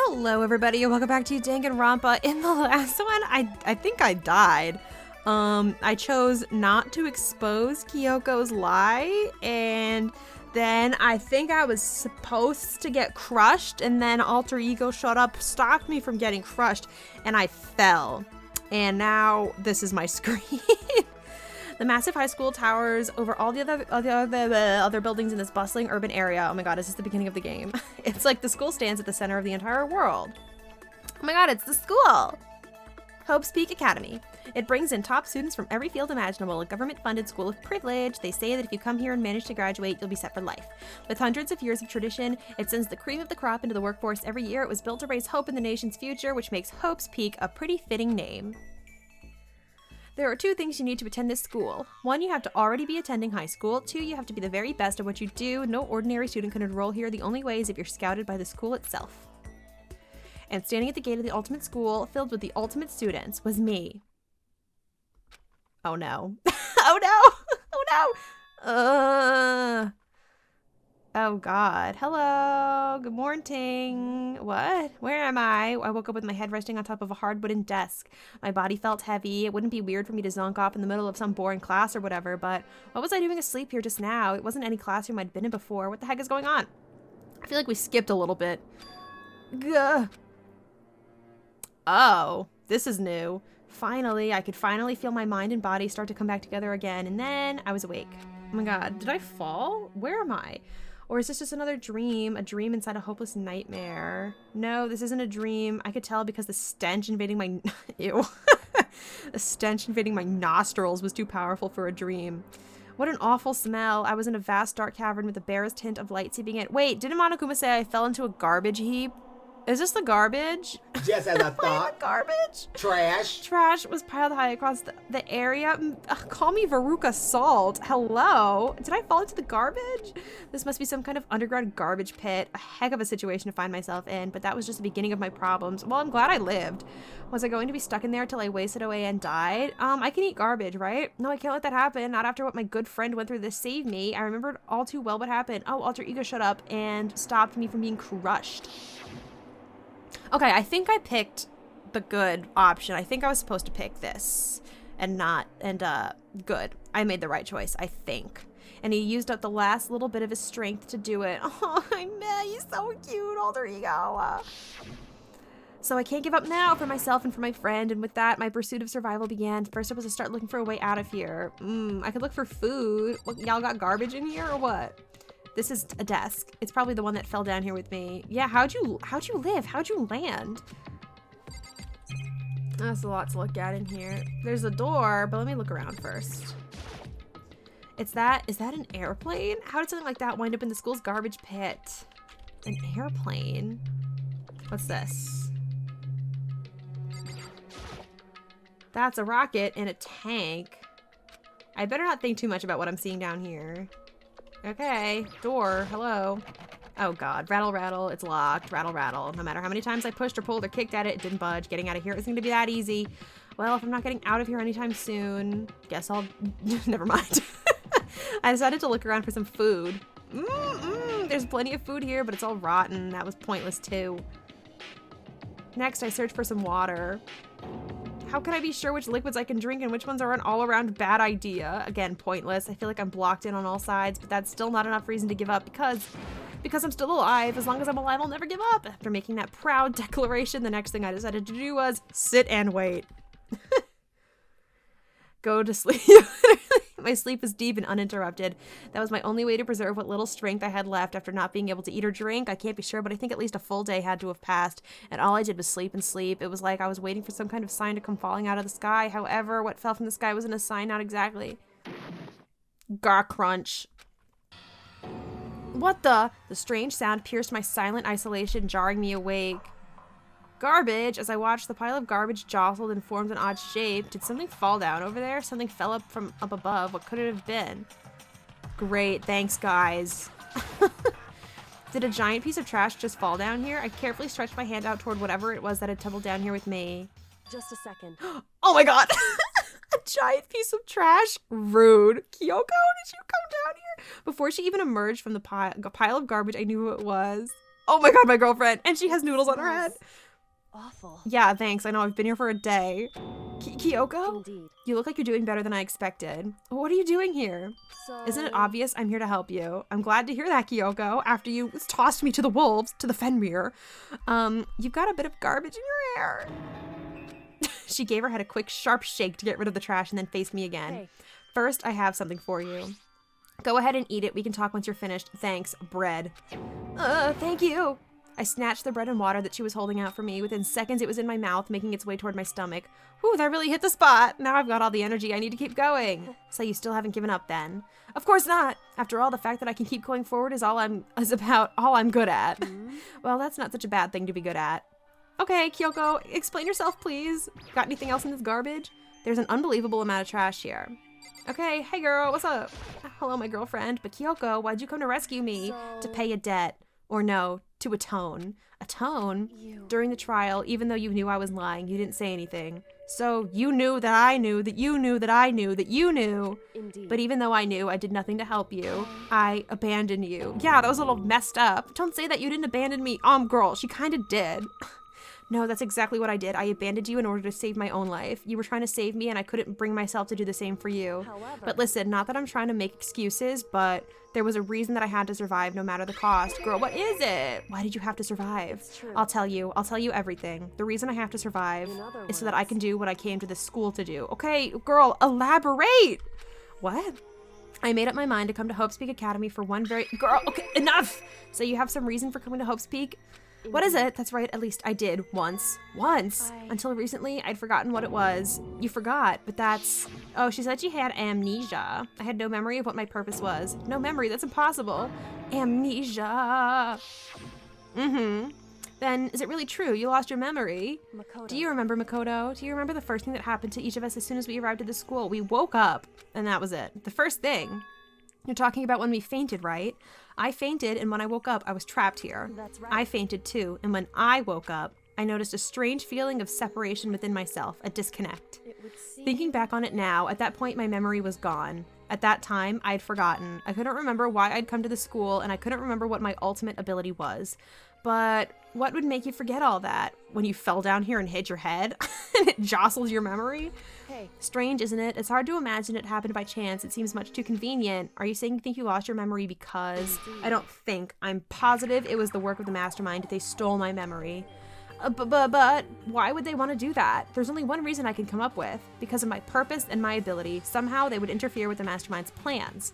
Hello everybody and welcome back to Danganronpa. In the last one, I think I died. I chose not to expose Kyoko's lie, and then I think I was supposed to get crushed, and then Alter Ego showed up, stopped me from getting crushed, and I fell. And now this is my screen. The massive high school towers over all the other buildings in this bustling urban area. Oh my god, is this the beginning of the game? It's like the school stands at the center of the entire world. Oh my god, it's the school! Hope's Peak Academy. It brings in top students from every field imaginable, a government-funded school of privilege. They say that if you come here and manage to graduate, you'll be set for life. With hundreds of years of tradition, it sends the cream of the crop into the workforce every year. It was built to raise hope in the nation's future, which makes Hope's Peak a pretty fitting name. There are two things you need to attend this school. One, you have to already be attending high school. Two, you have to be the very best at what you do. No ordinary student can enroll here. The only way is if you're scouted by the school itself. And standing at the gate of the ultimate school, filled with the ultimate students, was me. Oh no. Oh no! Oh no! Oh god. Hello. Good morning. What? Where am I? I woke up with my head resting on top of a hard wooden desk. My body felt heavy. It wouldn't be weird for me to zonk off in the middle of some boring class or whatever, but what was I doing asleep here just now? It wasn't any classroom I'd been in before. What the heck is going on? I feel like we skipped a little bit. Gah. Oh, this is new. Finally, I could finally feel my mind and body start to come back together again, and then I was awake. Oh my god, did I fall? Where am I? Or is this just another dream? A dream inside a hopeless nightmare? No, this isn't a dream. I could tell because the stench invading my... Ew. The stench invading my nostrils was too powerful for a dream. What an awful smell. I was in a vast dark cavern with the barest hint of light seeping in. Wait, didn't Monokuma say I fell into a garbage heap? Is this the garbage? Just as I thought. Garbage? Trash. Trash was piled high across the area. Call me Veruca Salt. Hello? Did I fall into the garbage? This must be some kind of underground garbage pit. A heck of a situation to find myself in, but that was just the beginning of my problems. Well, I'm glad I lived. Was I going to be stuck in there till I wasted away and died? I can eat garbage, right? No, I can't let that happen. Not after what my good friend went through to save me. I remembered all too well what happened. Oh, Alter Ego showed up and stopped me from being crushed. Okay, I think I picked the good option. I think I was supposed to pick this and good. I made the right choice, I think. And he used up the last little bit of his strength to do it. Oh, I met, he's so cute, Alter Ego. So I can't give up now for myself and for my friend, and with that, my pursuit of survival began. First, I was to start looking for a way out of here. I could look for food. Y'all got garbage in here or what? This is a desk. It's probably the one that fell down here with me. Yeah, how'd you live? How'd you land? That's a lot to look at in here. There's a door, but let me look around first. Is that an airplane? How did something like that wind up in the school's garbage pit? An airplane? What's this? That's a rocket and a tank. I better not think too much about what I'm seeing down here. Okay, door, hello. Oh god, rattle, rattle, it's locked, rattle, rattle. No matter how many times I pushed or pulled or kicked at it, it didn't budge. Getting out of here isn't gonna be that easy. Well, if I'm not getting out of here anytime soon, guess I'll, never mind. I decided to look around for some food. There's plenty of food here, but it's all rotten. That was pointless too. Next, I searched for some water. How can I be sure which liquids I can drink and which ones are an all-around bad idea? Again, pointless. I feel like I'm blocked in on all sides, but that's still not enough reason to give up because I'm still alive. As long as I'm alive, I'll never give up. After making that proud declaration, the next thing I decided to do was sit and wait. Go to sleep. My sleep was deep and uninterrupted. That was my only way to preserve what little strength I had left after not being able to eat or drink. I can't be sure, but I think at least a full day had to have passed, and all I did was sleep and sleep. It was like I was waiting for some kind of sign to come falling out of the sky. However, what fell from the sky wasn't a sign, not exactly. Gar crunch. What the? The strange sound pierced my silent isolation, jarring me awake. Garbage. As I watched, the pile of garbage jostled and formed an odd shape. Did something fall down over there? Something fell up from up above. What could it have been? Great, thanks guys. Did a giant piece of trash just fall down here? I carefully stretched my hand out toward whatever it was that had tumbled down here with me. Just a second. Oh my god! A giant piece of trash? Rude. Kyoko, did you come down here? Before she even emerged from the pile of garbage, I knew who it was. Oh my god, my girlfriend. And she has noodles on her head. Awful. Yeah, thanks. I know, I've been here for a day. Kyoko? Indeed. You look like you're doing better than I expected. What are you doing here? So... Isn't it obvious I'm here to help you? I'm glad to hear that, Kyoko, after you tossed me to the wolves, to the Fenrir. You've got a bit of garbage in your hair. She gave her head a quick, sharp shake to get rid of the trash and then faced me again. Hey. First, I have something for you. Go ahead and eat it. We can talk once you're finished. Thanks, bread. Thank you. I snatched the bread and water that she was holding out for me. Within seconds, it was in my mouth, making its way toward my stomach. Whew, that really hit the spot. Now I've got all the energy I need to keep going. So you still haven't given up then? Of course not. After all, the fact that I can keep going forward is about all I'm good at. Mm-hmm. Well, that's not such a bad thing to be good at. Okay, Kyoko, explain yourself, please. Got anything else in this garbage? There's an unbelievable amount of trash here. Okay, hey girl, what's up? Hello, my girlfriend. But Kyoko, why'd you come to rescue me? To pay a debt. Or no, to atone. Atone? During the trial, even though you knew I was lying, you didn't say anything. So you knew that I knew that you knew that I knew that you knew. Indeed. But even though I knew, I did nothing to help you. I abandoned you. Yeah, that was a little messed up. Don't say that you didn't abandon me. Girl, she kind of did. No, that's exactly what I did. I abandoned you in order to save my own life. You were trying to save me and I couldn't bring myself to do the same for you. However, But listen, not that I'm trying to make excuses, but there was a reason that I had to survive no matter the cost. Girl, what is it? Why did you have to survive? It's true. I'll tell you everything. The reason I have to survive In other is so that I words- can do what I came to this school to do. Okay, girl, elaborate. What? I made up my mind to come to Hope's Peak Academy for one very— Girl, okay, enough! So you have some reason for coming to Hope's Peak? What is it? That's right, at least I did. Once. Until recently, I'd forgotten what it was. You forgot, but that's— Oh, she said she had amnesia. I had no memory of what my purpose was. No memory, that's impossible. Amnesia. Then, is it really true? You lost your memory? Makoto. Do you remember, Makoto? Do you remember the first thing that happened to each of us as soon as we arrived at the school? We woke up, and that was it. The first thing. You're talking about when we fainted, right? I fainted, and when I woke up, I was trapped here. That's right. I fainted too, and when I woke up, I noticed a strange feeling of separation within myself, a disconnect. It would seem... Thinking back on it now, at that point my memory was gone. At that time, I'd forgotten. I couldn't remember why I'd come to the school, and I couldn't remember what my ultimate ability was. But what would make you forget all that? When you fell down here and hit your head? And it jostled your memory? Hey. Strange, isn't it? It's hard to imagine it happened by chance. It seems much too convenient. Are you saying you think you lost your memory because— I don't think. I'm positive it was the work of the mastermind. They stole my memory. But why would they want to do that? There's only one reason I can come up with. Because of my purpose and my ability. Somehow they would interfere with the mastermind's plans.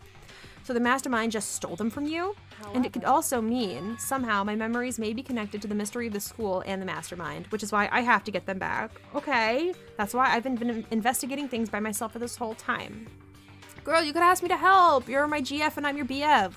So the mastermind just stole them from you? And it could also mean, somehow, my memories may be connected to the mystery of the school and the mastermind, which is why I have to get them back. Okay, that's why I've been investigating things by myself for this whole time. Girl, you could ask me to help. You're my GF and I'm your BF.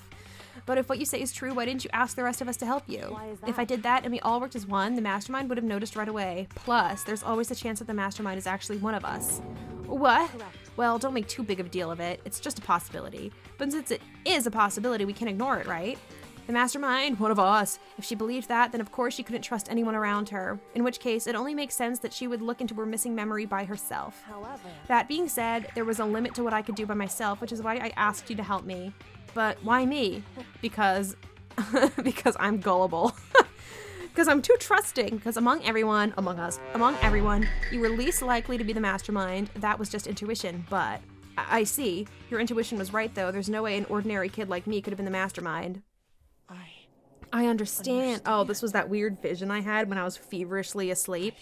But if what you say is true, why didn't you ask the rest of us to help you? Why is that? If I did that and we all worked as one, the mastermind would have noticed right away. Plus, there's always the chance that the mastermind is actually one of us. What? Correct. Well, don't make too big of a deal of it. It's just a possibility. But since it is a possibility, we can't ignore it, right? The mastermind, one of us. If she believed that, then of course she couldn't trust anyone around her. In which case, it only makes sense that she would look into her missing memory by herself. However, That being said, there was a limit to what I could do by myself, which is why I asked you to help me. But why me? Because I'm gullible. Because I'm too trusting. Because among everyone, you were least likely to be the mastermind. That was just intuition, but I see. Your intuition was right, though. There's no way an ordinary kid like me could have been the mastermind. I understand. Oh, this was that weird vision I had when I was feverishly asleep.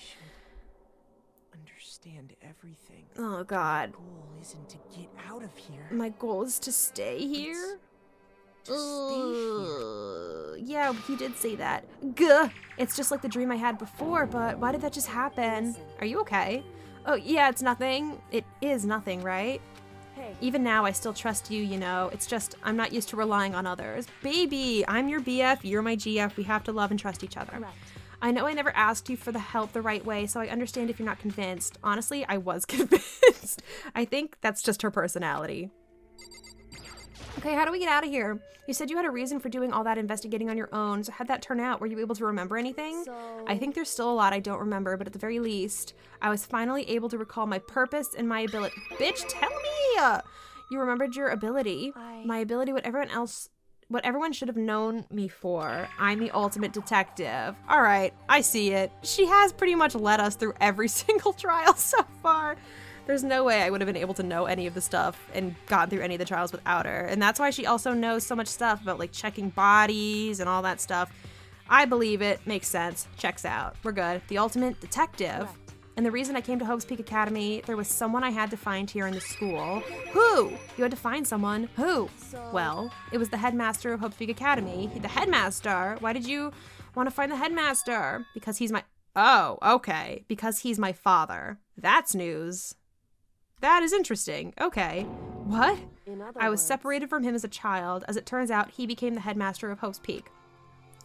Understand everything. Oh, God. Goal isn't to get out of here. My goal is to stay here? Just stay here. Yeah, he did say that. Gah! It's just like the dream I had before, but why did that just happen? Are you okay? Oh, yeah, it's nothing. It is nothing, right? hey. Even now, I still trust you, you know. It's just, I'm not used to relying on others. Baby, I'm your BF, you're my GF. We have to love and trust each other. Correct. I know I never asked you for the help the right way, so I understand if you're not convinced. Honestly, I was convinced. I think that's just her personality. Okay, how do we get out of here? You said you had a reason for doing all that investigating on your own, so how'd that turn out? Were you able to remember anything? I think there's still a lot I don't remember, but at the very least, I was finally able to recall my purpose and my ability. Bitch, tell me! You remembered your ability. My ability, what everyone else what everyone should have known me for. I'm the ultimate detective. All right, I see it. She has pretty much led us through every single trial so far. There's no way I would have been able to know any of the stuff and gotten through any of the trials without her. And that's why she also knows so much stuff about like checking bodies and all that stuff. I believe it. Makes sense. Checks out. We're good. The ultimate detective. Correct. And the reason I came to Hope's Peak Academy, there was someone I had to find here in the school. Who? You had to find someone. Who? Well, it was the headmaster of Hope's Peak Academy. The headmaster? Why did you want to find the headmaster? Because he's my... Oh, okay. Because he's my father. That's news. That is interesting. Okay. What? I was separated from him as a child. As it turns out, he became the headmaster of Hope's Peak.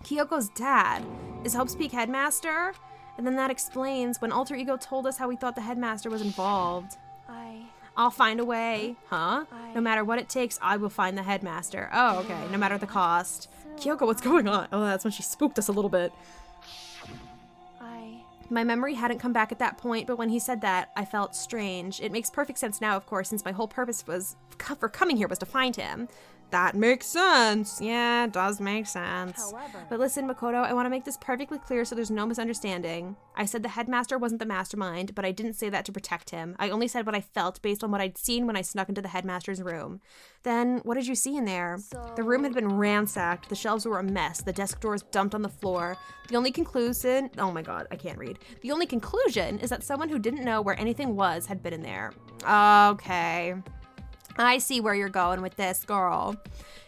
Kyoko's dad is Hope's Peak headmaster? And then that explains when Alter Ego told us how we thought the headmaster was involved. I'll find a way. Huh? No matter what it takes, I will find the headmaster. Oh, okay. No matter the cost. Kyoko, what's going on? Oh, that's when she spooked us a little bit. My memory hadn't come back at that point, but when he said that, I felt strange. It makes perfect sense now, of course, since my whole purpose for coming here was to find him. That makes sense. Yeah, it does make sense. However, But listen, Makoto, I want to make this perfectly clear so there's no misunderstanding. I said the headmaster wasn't the mastermind, but I didn't say that to protect him. I only said what I felt based on what I'd seen when I snuck into the headmaster's room. Then, what did you see in there? The room had been ransacked. The shelves were a mess. The desk drawers dumped on the floor. The only conclusion... Oh my god, I can't read. The only conclusion is that someone who didn't know where anything was had been in there. Okay. I see where you're going with this, girl.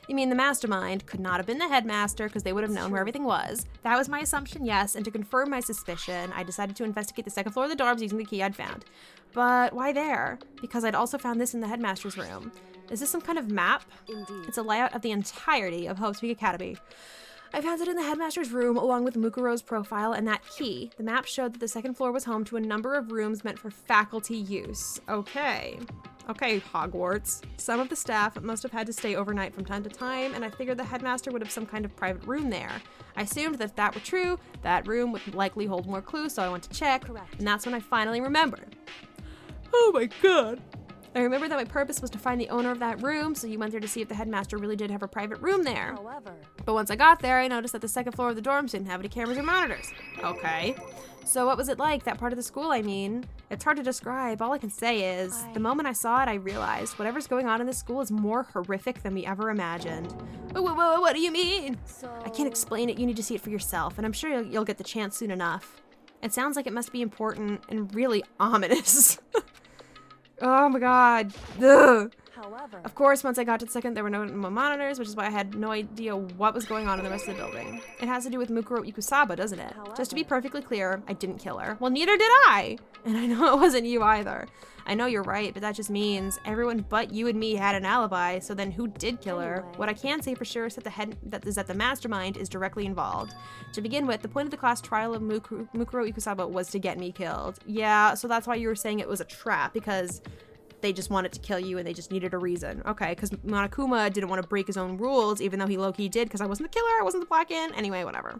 You mean the mastermind could not have been the headmaster because they would have known where everything was. That was my assumption, yes, and to confirm my suspicion, I decided to investigate the second floor of the dorms using the key I'd found. But why there? Because I'd also found this in the headmaster's room. Is this some kind of map? indeed. It's a layout of the entirety of Hope's Peak Academy. I found it in the headmaster's room along with Mukuro's profile and that key. The map showed that the second floor was home to a number of rooms meant for faculty use. Okay, Hogwarts. Some of the staff must have had to stay overnight from time to time, and I figured the headmaster would have some kind of private room there. I assumed that if that were true, that room would likely hold more clues, so I went to check, Correct. and that's when I finally remembered. Oh my god. I remember that my purpose was to find the owner of that room, so you went there to see if the headmaster really did have a private room there. However, But once I got there, I noticed that the second floor of the dorms didn't have any cameras or monitors. Okay. So what was it like, that part of the school, I mean? It's hard to describe. All I can say is, the moment I saw it, I realized whatever's going on in this school is more horrific than we ever imagined. What do you mean? so I can't explain it. You need to see it for yourself, and I'm sure you'll get the chance soon enough. It sounds like it must be important and really ominous. Oh my god. Ugh. However, Of course, once I got to the second, there were no monitors, which is why I had no idea what was going on in the rest of the building. It has to do with Mukuro Ikusaba, doesn't it? Just to be perfectly clear, I didn't kill her. Well, neither did I! And I know it wasn't you either. I know you're right, but that just means everyone but you and me had an alibi, so then who did kill her? Anyway. What I can say for sure is that the mastermind is directly involved. To begin with, the point of the class trial of Mukuro Ikusaba was to get me killed. Yeah, so that's why you were saying it was a trap, because they just wanted to kill you and they just needed a reason. Okay, because Monokuma didn't want to break his own rules, even though he low-key did, because I wasn't the killer, I wasn't the black-in. Anyway, whatever.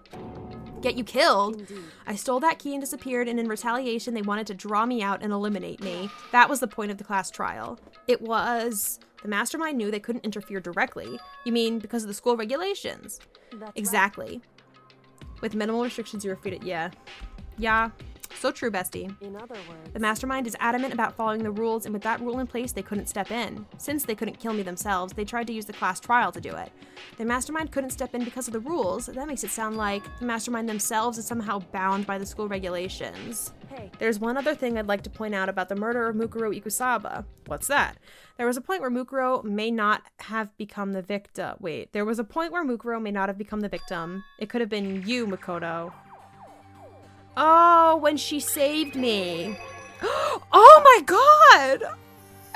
Get you killed? indeed. I stole that key and disappeared, and in retaliation, they wanted to draw me out and eliminate me. That was the point of the class trial. It was... The mastermind knew they couldn't interfere directly. You mean because of the school regulations? That's Exactly. With minimal restrictions, you were free to... Yeah. Yeah. So true, bestie. right. In other words, The mastermind is adamant about following the rules, and with that rule in place, they couldn't step in. Since they couldn't kill me themselves, they tried to use the class trial to do it. The mastermind couldn't step in because of the rules. That makes it sound like the mastermind themselves is somehow bound by the school regulations. hey, There's one other thing I'd like to point out about the murder of Mukuro Ikusaba. What's that? There was a point where Mukuro may not have become the victim. Wait, there was a point where Mukuro may not have become the victim. It could have been you, Makoto. Oh, when she saved me. Oh my god!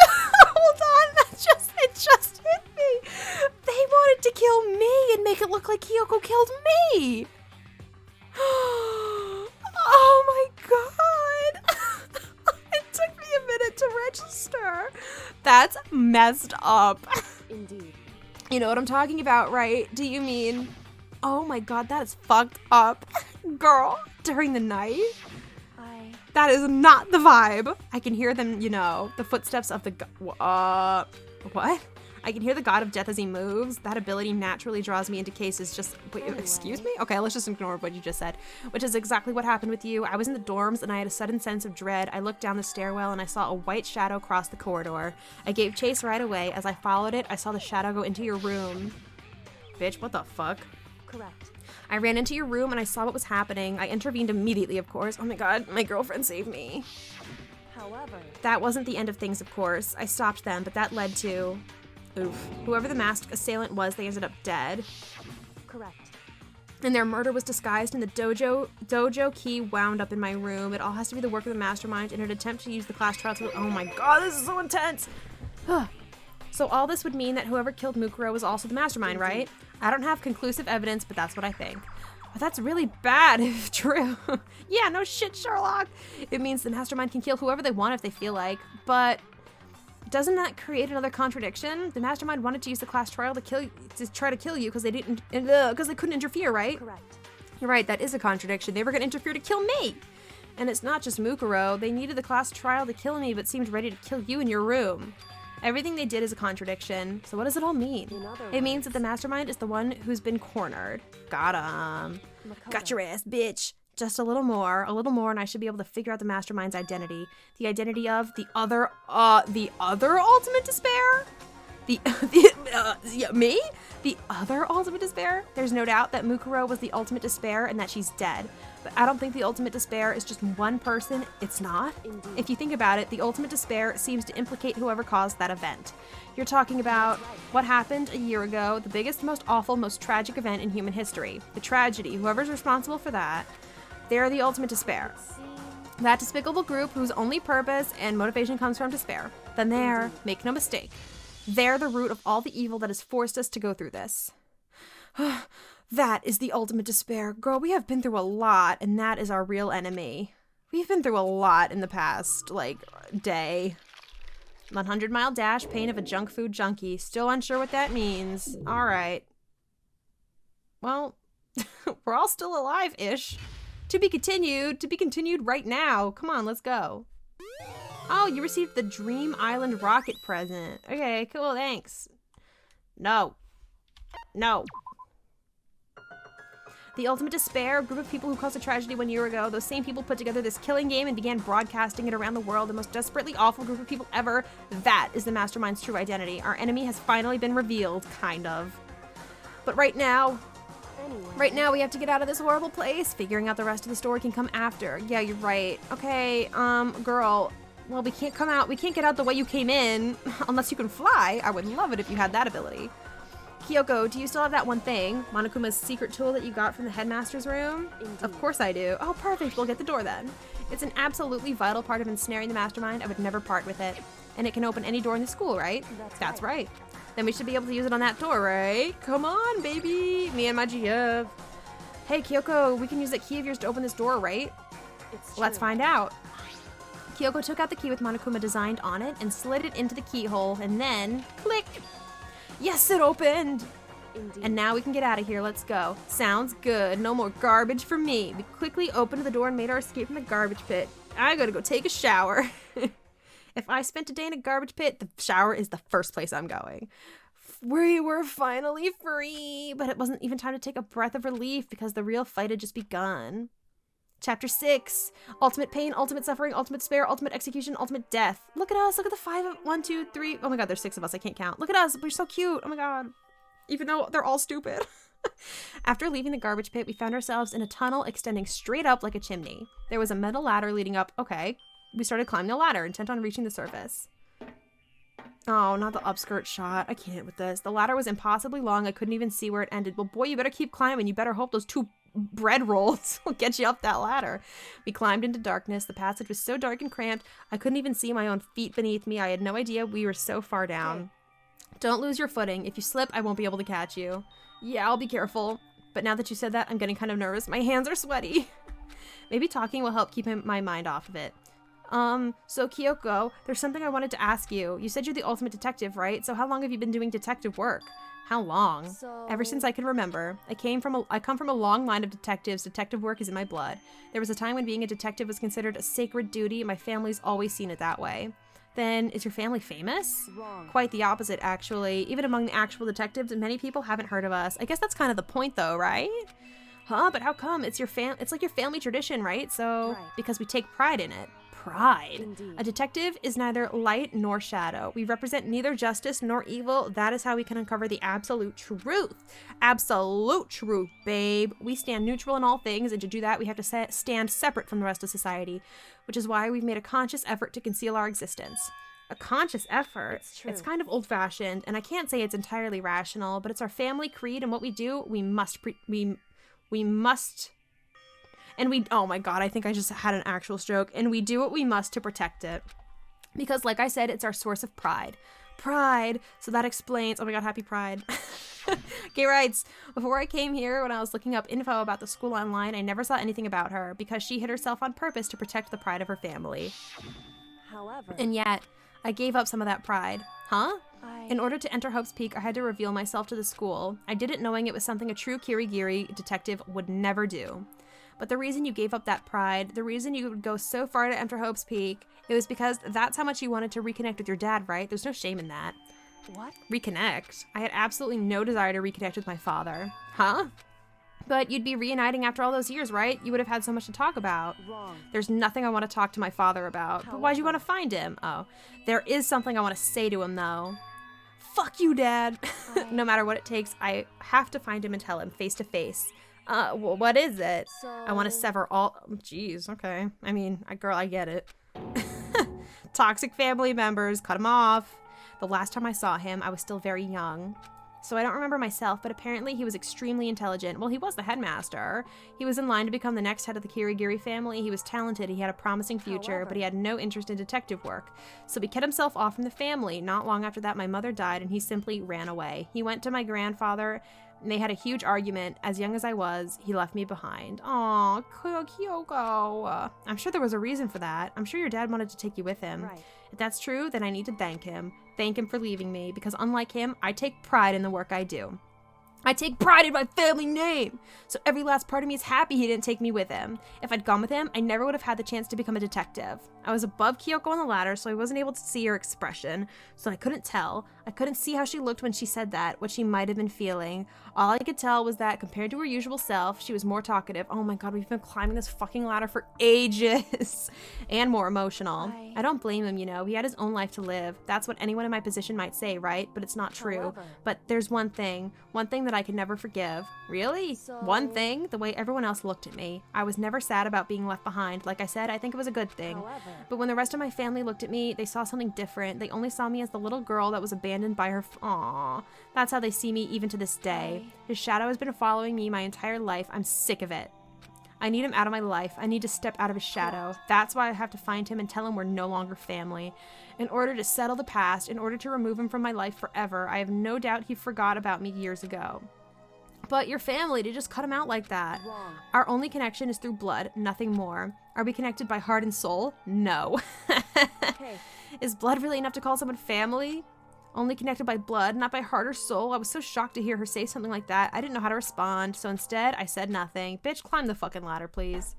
Hold on, it just hit me. They wanted to kill me and make it look like Kyoko killed me. Oh my god. It took me a minute to register. That's messed up. indeed. You know what I'm talking about, right? Do you mean... Oh my god, that is fucked up. Girl, during the night? That is not the vibe. I can hear them, you know, the footsteps of the... what? I can hear the god of death as he moves. That ability naturally draws me into cases just... Wait, excuse me? Okay, let's just ignore what you just said. Which is exactly what happened with you. I was in the dorms and I had a sudden sense of dread. I looked down the stairwell and I saw a white shadow cross the corridor. I gave chase right away. As I followed it, I saw the shadow go into your room. Bitch, what the fuck? Correct. I ran into your room and I saw what was happening. I intervened immediately, of course. Oh my god, my girlfriend saved me. However, That wasn't the end of things, of course. I stopped them, but that led to... Oof. Whoever the masked assailant was, they ended up dead. correct. And their murder was disguised in the dojo key wound up in my room. It all has to be the work of the mastermind in an attempt to use the class trial to... Oh my god, this is so intense! So all this would mean that whoever killed Mukuro was also the mastermind, right? I don't have conclusive evidence, but that's what I think. But that's really bad if true. Yeah, no shit, Sherlock. It means the mastermind can kill whoever they want if they feel like, but doesn't that create another contradiction? The mastermind wanted to use the class trial to try to kill you because they couldn't interfere, right? Correct. You're right, that is a contradiction. They were gonna interfere to kill me. And it's not just Mukuro. They needed the class trial to kill me, but seemed ready to kill you in your room. Everything they did is a contradiction. So what does it all mean? It means that the mastermind is the one who's been cornered. Got him. Got your ass, bitch. Just a little more, and I should be able to figure out the mastermind's identity. The identity of the other ultimate despair? Me? The other ultimate despair? There's no doubt that Mukuro was the ultimate despair and that she's dead. But I don't think the ultimate despair is just one person. It's not. Indeed. If you think about it, the ultimate despair seems to implicate whoever caused that event. You're talking about what happened a year ago, the biggest, most awful, most tragic event in human history. The tragedy, whoever's responsible for that, they're the ultimate despair. That despicable group whose only purpose and motivation comes from despair. Then they're, make no mistake, they're the root of all the evil that has forced us to go through this. That is the ultimate despair. Girl, we have been through a lot, and that is our real enemy. We've been through a lot in the past, day. 100-mile dash, pain of a junk food junkie. Still unsure what that means. All right. Well, we're all still alive-ish. To be continued right now. Come on, let's go. Oh, you received the Dream Island rocket present. Okay, cool, thanks. No. The ultimate despair, a group of people who caused a tragedy 1 year ago. Those same people put together this killing game and began broadcasting it around the world. The most desperately awful group of people ever. That is the mastermind's true identity. Our enemy has finally been revealed, kind of. But right now we have to get out of this horrible place. Figuring out the rest of the story can come after. Yeah, you're right. Okay, girl. Well, we can't get out the way you came in unless you can fly. I would love it if you had that ability. Kyoko, do you still have that one thing? Monokuma's secret tool that you got from the headmaster's room? Indeed. Of course I do. Oh, perfect. We'll get the door then. It's an absolutely vital part of ensnaring the mastermind. I would never part with it. And it can open any door in the school, right? That's right. Then we should be able to use it on that door, right? Come on, baby. Me and my GF. Hey, Kyoko, we can use that key of yours to open this door, right? Let's find out. Kyoko took out the key with Monokuma designed on it and slid it into the keyhole, and then click. Yes, it opened. Indeed. And now we can get out of here. Let's go. Sounds good. No more garbage for me. We quickly opened the door and made our escape from the garbage pit. I gotta go take a shower. If I spent a day in a garbage pit, the shower is the first place I'm going. We were finally free, but it wasn't even time to take a breath of relief because the real fight had just begun. Chapter 6. Ultimate pain, ultimate suffering, ultimate despair, ultimate execution, ultimate death. Look at us. Look at the 5 of 1, 2, 3. Oh my god, there's 6 of us. I can't count. Look at us. We're so cute. Oh my god. Even though they're all stupid. After leaving the garbage pit, we found ourselves in a tunnel extending straight up like a chimney. There was a metal ladder leading up. Okay. We started climbing the ladder, intent on reaching the surface. Oh, not the upskirt shot. I can't with this. The ladder was impossibly long. I couldn't even see where it ended. Well, boy, you better keep climbing. You better hope those 2 bread rolls will get you up that ladder. We climbed into darkness. The passage was so dark and cramped, I couldn't even see my own feet beneath me. I had no idea we were so far down. Don't lose your footing. If you slip, I won't be able to catch you. Yeah, I'll be careful. But now that you said that, I'm getting kind of nervous. My hands are sweaty. Maybe talking will help keep my mind off of it. So Kyoko, there's something I wanted to ask you. You said you're the ultimate detective, right? So how long have you been doing detective work? How long? Ever since I can remember. I come from a long line of detectives. Detective work is in my blood. There was a time when being a detective was considered a sacred duty. My family's always seen it that way. Then is your family famous? Wrong. Quite the opposite, actually. Even among the actual detectives, many people haven't heard of us. I guess that's kind of the point, though, right? Huh? But how come? It's like your family tradition, right? So, Right. because we take pride in it. Pride. Indeed. A detective is neither light nor shadow. We represent neither justice nor evil. That is how we can uncover the absolute truth. Absolute truth, babe. We stand neutral in all things, and to do that, we have to stand separate from the rest of society, which is why we've made a conscious effort to conceal our existence. A conscious effort. It's true. It's kind of old-fashioned, and I can't say it's entirely rational, but it's our family creed, and what we do, we must oh my god, I think I just had an actual stroke. And we do what we must to protect it. Because like I said, it's our source of pride. Pride. So that explains, oh my god, happy Pride. Gay writes, before I came here, when I was looking up info about the school online, I never saw anything about her because she hid herself on purpose to protect the pride of her family. However, And yet, I gave up some of that pride. Huh? I... In order to enter Hope's Peak, I had to reveal myself to the school. I did it knowing it was something a true Kirigiri detective would never do. But the reason you gave up that pride, the reason you would go so far to enter Hope's Peak, it was because that's how much you wanted to reconnect with your dad, right? There's no shame in that. What? Reconnect? I had absolutely no desire to reconnect with my father. Huh? But you'd be reuniting after all those years, right? You would have had so much to talk about. Wrong. There's nothing I want to talk to my father about. But why'd you want to find him? Oh, there is something I want to say to him, though. Fuck you, Dad. No matter what it takes, I have to find him and tell him face to face. Well, what is it? So... I want to sever all... Jeez, okay. I mean, girl, I get it. Toxic family members, cut him off. The last time I saw him, I was still very young. So I don't remember myself, but apparently he was extremely intelligent. Well, he was the headmaster. He was in line to become the next head of the Kirigiri family. He was talented, he had a promising future, but he had no interest in detective work. So he cut himself off from the family. Not long after that, my mother died, and he simply ran away. He went to my grandfather, and they had a huge argument. As young as I was, he left me behind. Aw, Kyoko. I'm sure there was a reason for that. I'm sure your dad wanted to take you with him. Right. If that's true, then I need to thank him. Thank him for leaving me, because unlike him, I take pride in the work I do. I take pride in my family name. So every last part of me is happy he didn't take me with him. If I'd gone with him, I never would have had the chance to become a detective. I was above Kyoko on the ladder, so I wasn't able to see her expression, so I couldn't tell. I couldn't see how she looked when she said that, what she might have been feeling. All I could tell was that compared to her usual self, she was more talkative. Oh my god, we've been climbing this fucking ladder for ages. And more emotional. I don't blame him, you know. He had his own life to live. That's what anyone in my position might say, right? But it's not true. However. But there's one thing that I can never forgive. Really? So- One thing? The way everyone else looked at me. I was never sad about being left behind. Like I said, I think it was a good thing. However. But when the rest of my family looked at me, they saw something different. They only saw me as the little girl that was abandoned by her Aww. That's how they see me even to this day. His shadow has been following me my entire life. I'm sick of it. I need him out of my life. I need to step out of his shadow. That's why I have to find him and tell him we're no longer family. In order to settle the past, in order to remove him from my life forever, I have no doubt he forgot about me years ago. But your family, to just cut him out like that. Wrong. Our only connection is through blood, nothing more. Are we connected by heart and soul? No. Okay. Is blood really enough to call someone family? Only connected by blood, not by heart or soul. I was so shocked to hear her say something like that. I didn't know how to respond, so instead, I said nothing. Bitch, climb the fucking ladder, please.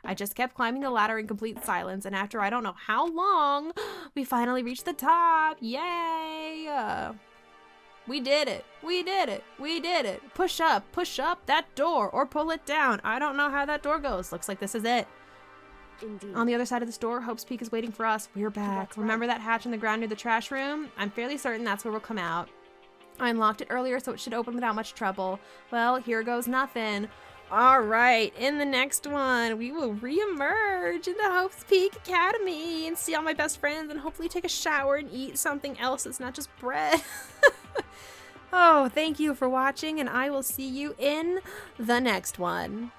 I just kept climbing the ladder in complete silence, and after I don't know how long, we finally reached the top. Yay! We did it. We did it. We did it. Push up that door, or pull it down. I don't know how that door goes. Looks like this is it. Indeed. On the other side of this door, Hope's Peak is waiting for us. We're back. That's right. Remember that hatch in the ground near the trash room? I'm fairly certain that's where we'll come out. I unlocked it earlier, so it should open without much trouble. Well, here goes nothing. All right, in the next one, we will re-emerge in the Hope's Peak Academy and see all my best friends and hopefully take a shower and eat something else that's not just bread. Oh, thank you for watching, and I will see you in the next one.